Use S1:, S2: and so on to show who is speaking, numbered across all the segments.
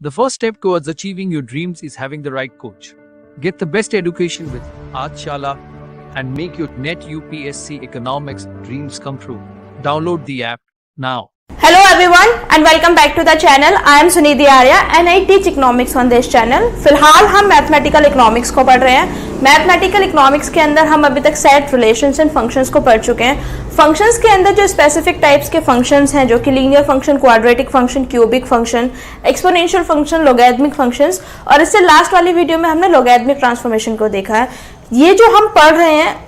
S1: The first step towards achieving your dreams is having the right coach. Get the best education with Aajshala and make your NET UPSC economics dreams come true. Download the app now.
S2: Hello everyone and welcome back to the channel. I am Sunidhi Arya and I teach economics on this channel. फिलहाल हम mathematical economics को पढ़ रहे हैं. Mathematical economics के अंदर हम अभी तक सेट, रिलेशंस एंड फंक्शंस को पढ़ चुके हैं. फंक्शंस के अंदर जो स्पेसिफिक टाइप्स के फंक्शंस हैं, जो कि linear function, quadratic function, cubic function, exponential function, logarithmic functions, और इससे लास्ट वाली वीडियो में हमने लॉगरिथमिक ट्रांसफॉर्मेशन को देखा है. ये जो हम पढ़ रहे हैं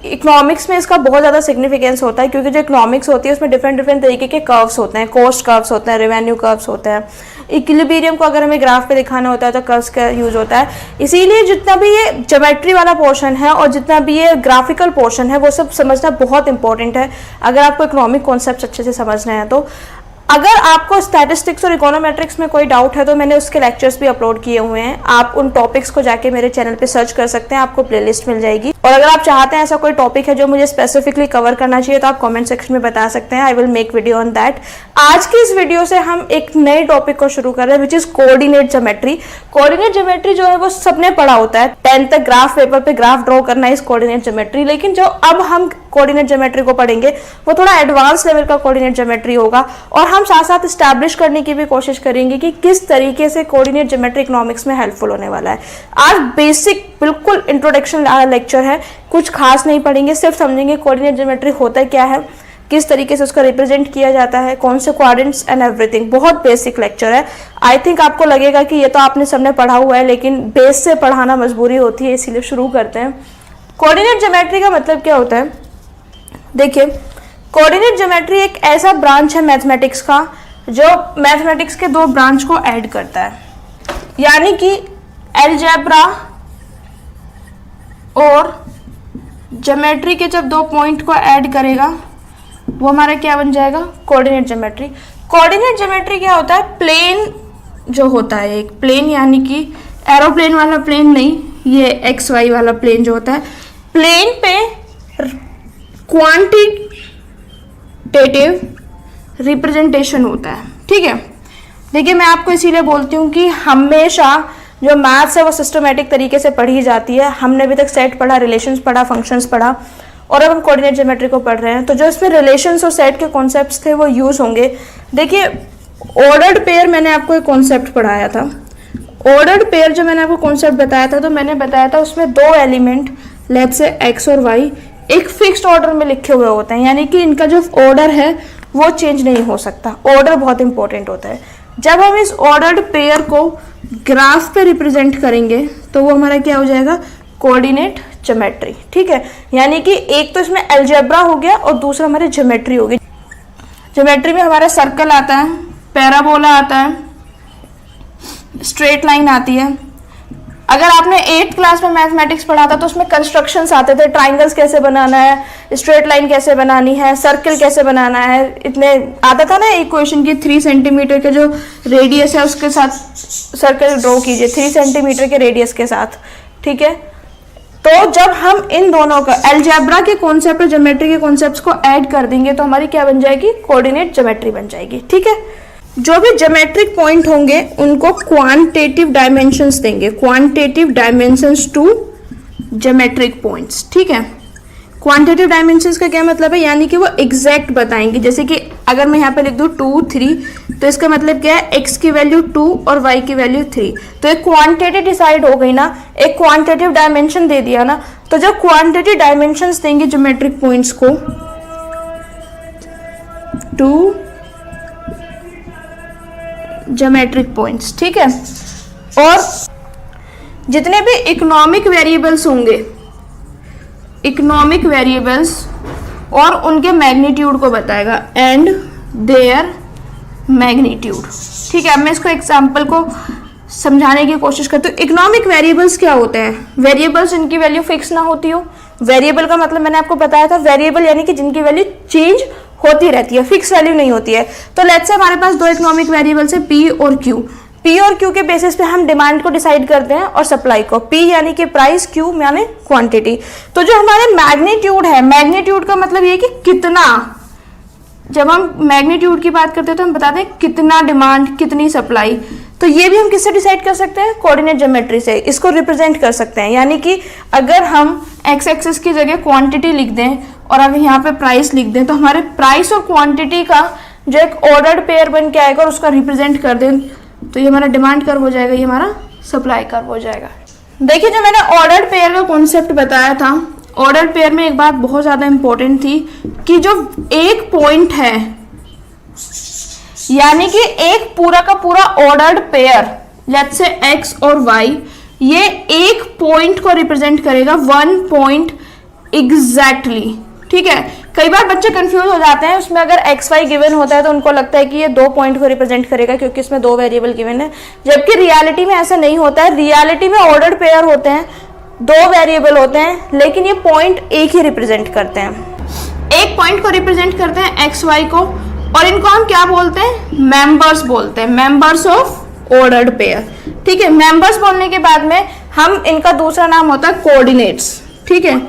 S2: इकोनॉमिक्स में, इसका बहुत ज़्यादा सिग्निफिकेंस होता है, क्योंकि जो इकोनॉमिक्स होती है उसमें डिफरेंट तरीके के कर्व्स होते हैं. कॉस्ट कर्व्स होते हैं, रेवेन्यू कर्व्स होते हैं. इक्विलिब्रियम को अगर हमें ग्राफ पे दिखाना होता है तो कर्व्स का यूज होता है. इसीलिए जितना भी ये ज्योमेट्री वाला पोर्शन है और जितना भी ये ग्राफिकल पोर्शन है वो सब समझना बहुत इंपॉर्टेंट है अगर आपको इकोनॉमिक कॉन्सेप्ट अच्छे से समझना है. तो अगर आपको स्टैटिस्टिक्स और इकोनोमेट्रिक्स में कोई डाउट है तो मैंने उसके लेक्चर्स भी अपलोड किए हुए हैं. आप उन टॉपिक्स को जाके मेरे चैनल पे सर्च कर सकते हैं, आपको प्लेलिस्ट मिल जाएगी. और अगर आप चाहते हैं ऐसा कोई टॉपिक है जो मुझे स्पेसिफिकली कवर करना चाहिए तो आप कमेंट सेक्शन में बता सकते हैं. I will make video on that. आज की इस वीडियो से हम एक नए टॉपिक को शुरू कर रहे हैं, which is coordinate geometry. Coordinate geometry जो है वो सबने पढ़ा होता है. 10th तक ग्राफ पेपर पे ग्राफ ड्रॉ करना इस कोऑर्डिनेट ज्योमेट्री. लेकिन जो अब हम कोऑर्डिनेट ज्योमेट्री को पढ़ेंगे वो थोड़ा एडवांस लेवल का कोऑर्डिनेट ज्योमेट्री होगा. और हम साथ साथ एस्टैब्लिश करने की भी कोशिश करेंगे कि किस तरीके से कोऑर्डिनेट ज्योमेट्री इकोनॉमिक्स में हेल्पफुल होने वाला है. आज बेसिक बिल्कुल इंट्रोडक्शन लेक्चर है, कुछ खास नहीं पढ़ेंगे, सिर्फ समझेंगे कोऑर्डिनेट ज्योमेट्री होता क्या है, किस तरीके से उसका रिप्रेजेंट किया जाता है, कौन से क्वाड्रेंट्स एंड एवरीथिंग. बहुत बेसिक लेक्चर है. आई थिंक आपको लगेगा कि ये तो आपने सबने पढ़ा हुआ है, लेकिन बेस से पढ़ाना मजबूरी होती है, इसीलिए शुरू करते हैं. कोऑर्डिनेट ज्योमेट्री का मतलब क्या होता है? देखिए, कोऑर्डिनेट ज्योमेट्री एक ऐसा ब्रांच है मैथमेटिक्स का जो मैथमेटिक्स के दो ब्रांच को ऐड करता है. यानी कि अलजेब्रा और ज्योमेट्री के जब दो पॉइंट को ऐड करेगा वो हमारा क्या बन जाएगा? Coordinate geometry. कोऑर्डिनेट ज्योमेट्री क्या होता है? प्लेन जो होता है, एक प्लेन, यानी कि एरोप्लेन वाला प्लेन नहीं, ये एक्स वाई वाला प्लेन जो होता है, प्लेन पे क्वांटिटेटिव रिप्रेजेंटेशन होता है. ठीक है. देखिए, मैं आपको इसीलिए बोलती हूँ कि हमेशा जो मैथ्स है वो सिस्टमेटिक तरीके से पढ़ी जाती है. हमने अभी तक सेट पढ़ा, रिलेशंस पढ़ा, फंक्शंस पढ़ा, और अब हम कोऑर्डिनेट ज्योमेट्री को पढ़ रहे हैं. तो जो इसमें रिलेशंस और सेट के कॉन्सेप्ट्स थे वो यूज होंगे. देखिए, ऑर्डर्ड पेयर मैंने आपको एक कॉन्सेप्ट पढ़ाया था. ऑर्डर्ड पेयर जो मैंने आपको कॉन्सेप्ट बताया था, तो मैंने बताया था उसमें दो एलिमेंट, लेट्स से एक्स और वाई, एक फिक्स्ड ऑर्डर में लिखे हुए होते हैं. यानी कि इनका जो ऑर्डर है वो चेंज नहीं हो सकता. ऑर्डर बहुत इंपॉर्टेंट होता है. जब हम इस ऑर्डर्ड पेयर को ग्राफ पे रिप्रेजेंट करेंगे तो वो हमारा क्या हो जाएगा? Coordinate geometry. ठीक है. यानी कि एक तो इसमें अलजेब्रा हो गया और दूसरा हमारी ज्योमेट्री होगी. ज्योमेट्री में हमारा सर्कल आता है, पैराबोला आता है, स्ट्रेट लाइन आती है. अगर आपने 8th क्लास में मैथमेटिक्स पढ़ा था तो उसमें कंस्ट्रक्शंस आते थे, ट्राइंगल्स कैसे बनाना है, स्ट्रेट लाइन कैसे बनानी है, सर्कल कैसे बनाना है. इतने आता था ना इक्वेशन की 3 सेंटीमीटर के जो रेडियस है उसके साथ सर्कल ड्रॉ कीजिए, 3 सेंटीमीटर के रेडियस के साथ. ठीक है. तो जब हम इन दोनों का अलजेब्रा के कॉन्सेप्ट और ज्योमेट्री के कॉन्सेप्ट्स को ऐड कर देंगे तो हमारी क्या बन जाएगी? कोऑर्डिनेट ज्योमेट्री बन जाएगी. ठीक है. जो भी ज्योमेट्रिक पॉइंट होंगे उनको क्वांटिटेटिव डायमेंशंस देंगे, quantitative dimensions to geometric points. ठीक है. क्वांटिटेटिव डायमेंशंस का क्या मतलब है? यानी कि वो एग्जैक्ट बताएंगे. जैसे कि अगर मैं यहाँ पे लिख दूँ 2, 3, तो इसका मतलब क्या है? x की वैल्यू 2 और y की वैल्यू 3. तो एक क्वांटिटी डिसाइड हो गई ना, एक क्वांटिटेटिव डायमेंशन दे दिया ना. तो जब क्वांटिटी डायमेंशंस देंगे ज्योमेट्रिक पॉइंट्स को, 2 ज्योमेट्रिक पॉइंट्स. ठीक है. और जितने भी इकोनॉमिक वेरिएबल्स होंगे, इकोनॉमिक वेरिएबल्स और उनके मैग्नीट्यूड को बताएगा, एंड देयर मैग्नीट्यूड. ठीक है. अब मैं इसको एग्जांपल को समझाने की कोशिश करती हूँ. इकोनॉमिक वेरिएबल्स क्या होते हैं? वेरिएबल्स जिनकी वैल्यू फिक्स ना होती हो. वेरिएबल का मतलब मैंने आपको बताया था, वेरिएबल यानी कि जिनकी वैल्यू चेंज होती रहती है, फिक्स वैल्यू नहीं होती है. तो लेट्स से हमारे पास दो इकोनॉमिक वेरिएबल्स है, पी और क्यू. पी और क्यू के बेसिस पे हम डिमांड को डिसाइड करते हैं और सप्लाई को. पी यानी कि प्राइस, क्यू यानी क्वांटिटी. तो जो हमारे मैग्नीट्यूड है, मैग्नीट्यूड का मतलब ये कि कितना, जब हम मैग्नीट्यूड की बात करते हैं तो हम बताते हैं कितना डिमांड, कितनी सप्लाई. तो ये भी हम किससे डिसाइड कर सकते हैं? कोऑर्डिनेट ज्योमेट्री से इसको रिप्रेजेंट कर सकते हैं। यानी कि अगर हम एक्स एक्सिस की जगह क्वांटिटी लिख दें और अब यहाँ पे प्राइस लिख दें, तो हमारे प्राइस और क्वांटिटी का जो एक ऑर्डर्ड पेयर बन के आएगा और उसका रिप्रेजेंट कर दें, तो ये हमारा डिमांड कर्व हो जाएगा, ये हमारा सप्लाई कर्व हो जाएगा। देखिए, जो मैंने ऑर्डर्ड पेयर का कॉन्सेप्ट बताया था, ऑर्डर्ड पेयर में एक बात बहुत ज़्यादा इंपॉर्टेंट थी कि जो एक पॉइंट है, यानी कि एक पूरा का पूरा ordered pair, let's say x और वाई, ये एक पॉइंट को रिप्रेजेंट करेगा, वन पॉइंट एग्जैक्टली। ठीक है, कई बार बच्चे कंफ्यूज हो जाते हैं, उसमें अगर एक्स वाई गिवन होता है तो उनको लगता है कि ये 2 पॉइंट को रिप्रेजेंट करेगा क्योंकि इसमें 2 वेरिएबल गिवन है, जबकि रियलिटी में ऐसा नहीं होता है। रियलिटी में ऑर्डर्ड पेयर होते हैं, 2 वेरिएबल होते हैं, लेकिन ये पॉइंट एक ही रिप्रेजेंट करते हैं। एक पॉइंट को रिप्रेजेंट करते हैं एक्स वाई को, और इनको हम क्या बोलते हैं? मेंबर्स बोलते हैं, मेंबर्स ऑफ ऑर्डर्ड पेयर। ठीक है, मेंबर्स बोलने के बाद में हम इनका दूसरा नाम होता है कोऑर्डिनेट्स। ठीक है,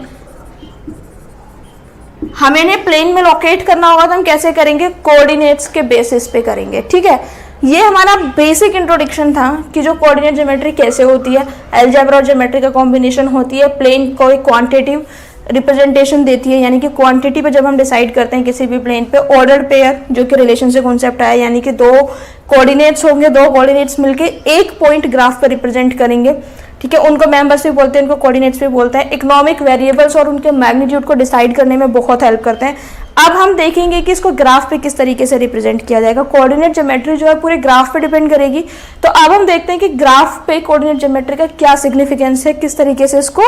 S2: हमें इन्हें प्लेन में लोकेट करना होगा तो हम कैसे करेंगे? कोऑर्डिनेट्स के बेसिस पे करेंगे। ठीक है, ये हमारा बेसिक इंट्रोडक्शन था कि जो कोऑर्डिनेट ज्योमेट्री कैसे होती है, अलजेब्रा और ज्योमेट्री का कॉम्बिनेशन होती है, प्लेन को एक क्वांटिटिव रिप्रेजेंटेशन देती है, यानी कि क्वांटिटी पे जब हम डिसाइड करते हैं किसी भी प्लेन पे, ऑर्डर्ड पेयर जो कि रिलेशन से कॉन्सेप्ट आया, यानी कि 2 कोऑर्डिनेट्स होंगे, 2 कोऑर्डिनेट्स मिलके एक पॉइंट ग्राफ पे रिप्रेजेंट करेंगे। ठीक है, उनको मेंबर्स भी बोलते हैं, इनको कोऑर्डिनेट्स भी बोलते हैं। इकोनॉमिक वेरिएबल्स और उनके मैग्नीट्यूड को डिसाइड करने में बहुत हेल्प करते हैं। अब हम देखेंगे कि इसको ग्राफ पे किस तरीके से रिप्रेजेंट किया जाएगा। कोऑर्डिनेट ज्योमेट्री जो है पूरे ग्राफ पे डिपेंड करेगी। तो अब हम देखते हैं कि ग्राफ पे कोऑर्डिनेट ज्योमेट्री का क्या सिग्निफिकेंस है, किस तरीके से इसको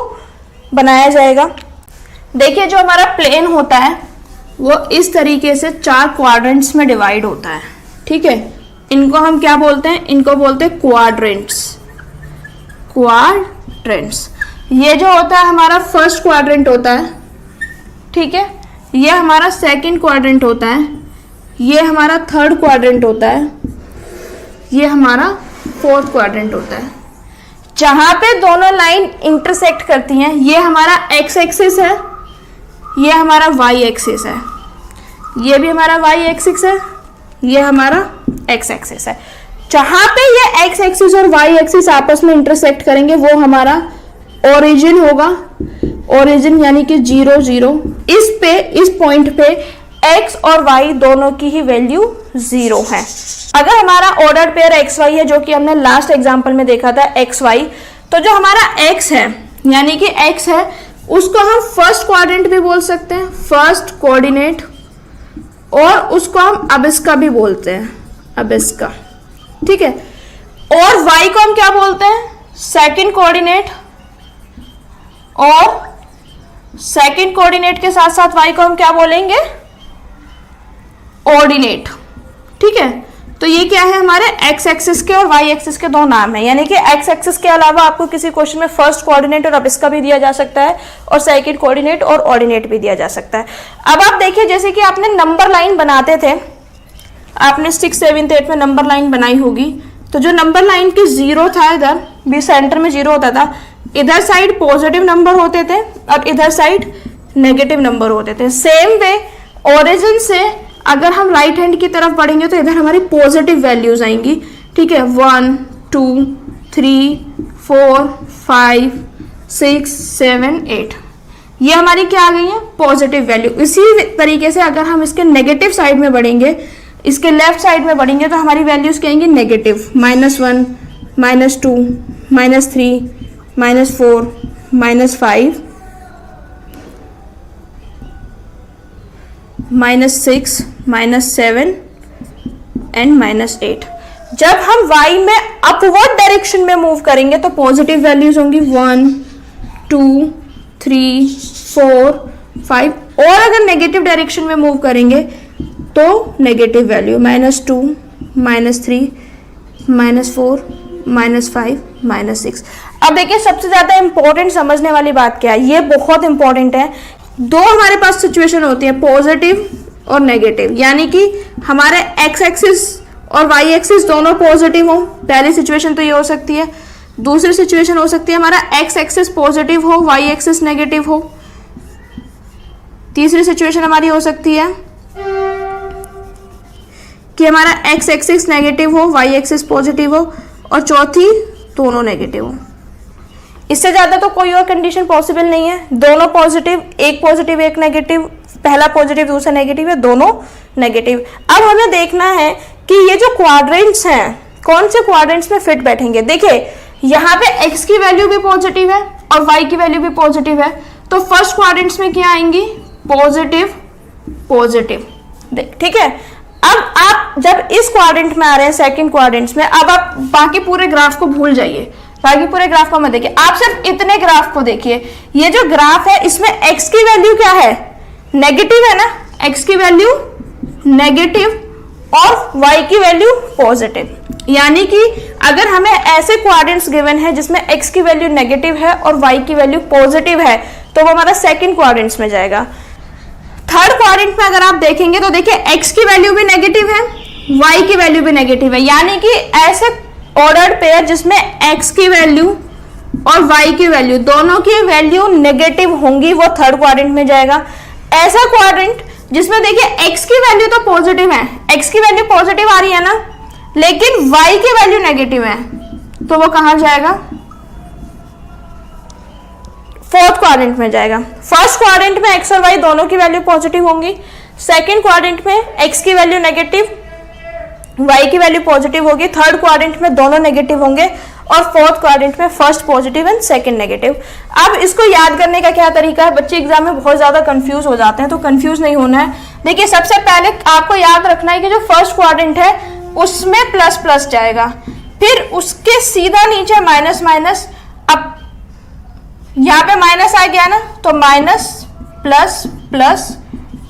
S2: बनाया जाएगा। देखिए, जो हमारा प्लेन होता है वो इस तरीके से 4 क्वाड्रेंट्स में डिवाइड होता है। ठीक है, इनको हम क्या बोलते हैं? इनको बोलते हैं क्वाड्रेंट्स। क्वाड्रेंट्स, ये जो होता है हमारा फर्स्ट क्वाड्रेंट होता है। ठीक है, ये हमारा सेकंड क्वाड्रेंट होता है, ये हमारा थर्ड क्वाड्रेंट होता है, ये हमारा फोर्थ क्वाड्रेंट होता है। जहां पे दोनों लाइन इंटरसेक्ट करती हैं, ये हमारा एक्स एक्सिस है, ये हमारा वाई एक्सिस है, ये भी हमारा वाई एक्सिस है, ये हमारा एक्स एक्सिस है। जहां पे ये एक्स एक्सिस और वाई एक्सिस आपस में इंटरसेक्ट करेंगे वो हमारा ओरिजिन होगा। ओरिजिन यानी कि 0 0। इस पॉइंट पे एक्स और वाई दोनों की ही वैल्यू 0 है। अगर हमारा ऑर्डर्ड पेयर एक्स वाई है, जो कि हमने लास्ट एग्जांपल में देखा था एक्स वाई, तो जो हमारा एक्स है, यानी कि एक्स है, उसको हम फर्स्ट क्वाड्रेंट भी बोल सकते हैं, फर्स्ट कोऑर्डिनेट, और उसको हम अबिस्का भी बोलते हैं, अबिस्का। ठीक है, और y को हम क्या बोलते हैं? सेकंड कोऑर्डिनेट, और सेकंड कोऑर्डिनेट के साथ साथ y को हम क्या बोलेंगे? ऑर्डिनेट। ठीक है, तो ये क्या है? हमारे x एक्सिस के और y एक्सिस के 2 नाम है, यानी कि x एक्सिस के अलावा आपको किसी क्वेश्चन में फर्स्ट कोऑर्डिनेट और अबिस्का भी दिया जा सकता है, और सेकंड कोऑर्डिनेट और ऑर्डिनेट भी दिया जा सकता है। अब आप देखिए, जैसे कि आपने नंबर लाइन बनाते थे, आपने 6th 7th 8th में नंबर लाइन बनाई होगी, तो जो नंबर लाइन के 0 था, इधर भी सेंटर में 0 होता था, इधर साइड पॉजिटिव नंबर होते थे और इधर साइड नेगेटिव नंबर होते थे। सेम वे ओरिजिन से अगर हम राइट हैंड की तरफ बढ़ेंगे तो इधर हमारी पॉजिटिव वैल्यूज आएंगी। ठीक है, 1 2 3 4 5 6 7 8, ये हमारी क्या आ गई है? Positive value. इसी तरीके से अगर हम इसके नेगेटिव साइड में बढ़ेंगे, इसके लेफ्ट साइड में बढ़ेंगे, तो हमारी वैल्यूज क्या आएंगी? Negative, -1 -2 -3 -4 -5 -6 -7 and -8। जब हम y में अपवर्ड डायरेक्शन में मूव करेंगे तो पॉजिटिव वैल्यूज होंगी 1 2 3 4 5, और अगर नेगेटिव डायरेक्शन में मूव करेंगे तो नेगेटिव वैल्यू -2 -3 -4 -5 -6। अब देखिए, सबसे ज्यादा इंपॉर्टेंट समझने वाली बात क्या है, ये बहुत इंपॉर्टेंट है। 2 हमारे पास सिचुएशन होती है, पॉजिटिव और नेगेटिव, यानी कि हमारे एक्स एक्सिस और वाई एक्सिस दोनों पॉजिटिव हो। पहली सिचुएशन तो ये हो सकती है। दूसरी सिचुएशन हो सकती है हमारा एक्स एक्सिस पॉजिटिव हो, वाई एक्सिस नेगेटिव हो। तीसरी सिचुएशन हमारी हो सकती है कि हमारा एक्स एक्सिस नेगेटिव हो, वाई एक्सिस पॉजिटिव हो, और चौथी दोनों नेगेटिव हो। इससे ज्यादा तो कोई और कंडीशन पॉसिबल नहीं है। दोनों पॉजिटिव, एक पॉजिटिव एक नेगेटिव, पहला पॉजिटिव दूसरा नेगेटिव है, दोनों नेगेटिव। अब हमें देखना है कि ये जो क्वाड्रेंट्स हैं कौन से क्वाड्रेंट्स में फिट बैठेंगे। देखिए यहाँ पे x की वैल्यू भी पॉजिटिव है और y की वैल्यू भी पॉजिटिव है, तो फर्स्ट क्वाड्रेंट्स में क्या आएंगी, पॉजिटिव पॉजिटिव। ठीक है, अब आप जब इस क्वाड्रेंट में आ रहे हैं सेकंड क्वाड्रेंट्स में, अब आप बाकी पूरे ग्राफ को भूल जाइए, बाकी पूरे ग्राफ को मत देखिए, आप सिर्फ इतने ग्राफ को देखिए। ये जो ग्राफ है इसमें x की वैल्यू क्या है, नेगेटिव है ना, x की वैल्यू नेगेटिव और y की वैल्यू पॉजिटिव। यानी कि अगर हमें ऐसे क्वाड्रेंट्स गिवन है जिसमें x की वैल्यू नेगेटिव है और y की वैल्यू पॉजिटिव है, तो वो हमारा सेकंड क्वाड्रेंट्स में जाएगा। थर्ड क्वाड्रेंट में अगर आप देखेंगे तो देखिए x की वैल्यू भी नेगेटिव है, y की वैल्यू भी नेगेटिव है, यानी कि ऐसे ऑर्डर्ड पेयर जिसमें x की वैल्यू और y की वैल्यू दोनों की वैल्यू नेगेटिव होंगी वो थर्ड क्वाड्रेंट में जाएगा। ऐसा क्वाड्रेंट जिसमें देखिए x की वैल्यू तो पॉजिटिव है, x की वैल्यू पॉजिटिव आ रही है ना, लेकिन y की वैल्यू नेगेटिव है, तो वो कहां जाएगा, फोर्थ क्वाड्रेंट में जाएगा। फर्स्ट क्वाड्रेंट में x और y दोनों की वैल्यू पॉजिटिव होंगी, सेकंड क्वाड्रेंट में x की वैल्यू नेगेटिव, y की वैल्यू पॉजिटिव होगी, थर्ड क्वाड्रेंट में दोनों नेगेटिव होंगे और फोर्थ क्वाड्रेंट में first positive and second negative. अब इसको याद करने का क्या तरीका है, बच्चे एग्जाम में बहुत ज्यादा कंफ्यूज हो जाते हैं, तो कंफ्यूज नहीं होना है। देखिए सबसे पहले आपको याद रखना है कि जो फर्स्ट क्वाड्रेंट है उसमें प्लस प्लस जाएगा, फिर उसके सीधा नीचे माइनस माइनस, अब यहाँ पे माइनस आ गया ना तो माइनस प्लस प्लस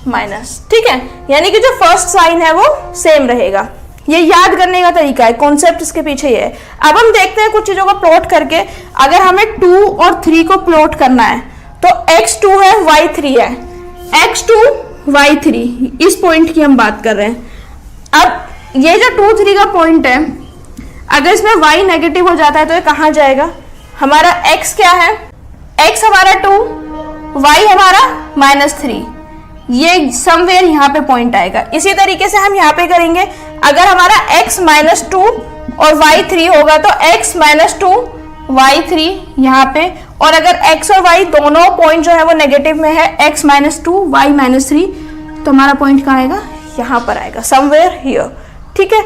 S2: माइनस। ठीक है, यानी कि जो फर्स्ट साइन है वो सेम रहेगा। ये याद करने का तरीका है, कॉन्सेप्ट इसके पीछे ये है। अब हम देखते हैं कुछ चीजों को प्लॉट करके। अगर हमें 2 और 3 को प्लॉट करना है तो x2 है y3 है, x2 y3 इस पॉइंट की हम बात कर रहे हैं। अब ये जो 2 3 का पॉइंट है, अगर इसमें y नेगेटिव हो जाता है तो ये कहां जाएगा, हमारा x क्या है, x हमारा 2, y हमारा -3, ये समवेयर यहाँ पे पॉइंट आएगा। इसी तरीके से हम यहाँ पे करेंगे, अगर हमारा x -2 और y 3 होगा तो x -2 y 3 यहाँ पे, और अगर x और y दोनों पॉइंट जो है वो नेगेटिव में है, x -2 y -3, तो हमारा पॉइंट कहाँ आएगा, यहाँ पर आएगा, समवेयर हियर। ठीक है,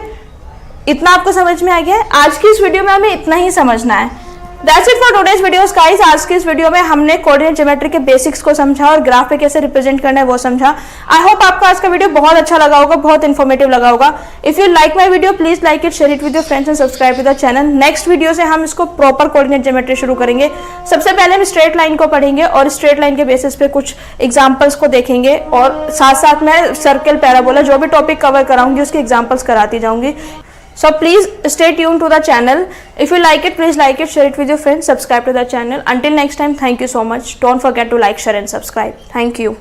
S2: इतना आपको समझ में आ गया है। आज की इस वीडियो में हमें इतना ही समझना है। That's it for today's videos guys। आज की इस वीडियो में हमने कोऑर्डिनेट ज्योमेट्री के बेसिक्स को समझा और ग्राफ पे कैसे रिप्रेजेंट करना है वो समझा। आई होप आपको आज का वीडियो बहुत अच्छा लगा होगा, बहुत इन्फॉर्मेटिव लगा होगा। If you like my video please like it, share it with your friends and subscribe to the channel. Next video से हम इसको प्रॉपर कोऑर्डिनेट ज्योमेट्री शुरू करेंगे। सबसे पहले हम स्ट्रेट लाइन को पढ़ेंगे और स्ट्रेट लाइन के बेसिस पे कुछ एग्जाम्पल्स को देखेंगे, और साथ साथ मैं सर्कल, पैराबोला जो भी टॉपिक कवर कराऊंगी उसके एग्जाम्पल्स कराती जाऊंगी। So please stay tuned to the channel. If you like it, please like it, share it with your friends, subscribe to the channel. Until next time, thank you so much. Don't forget to like, share and subscribe. Thank you.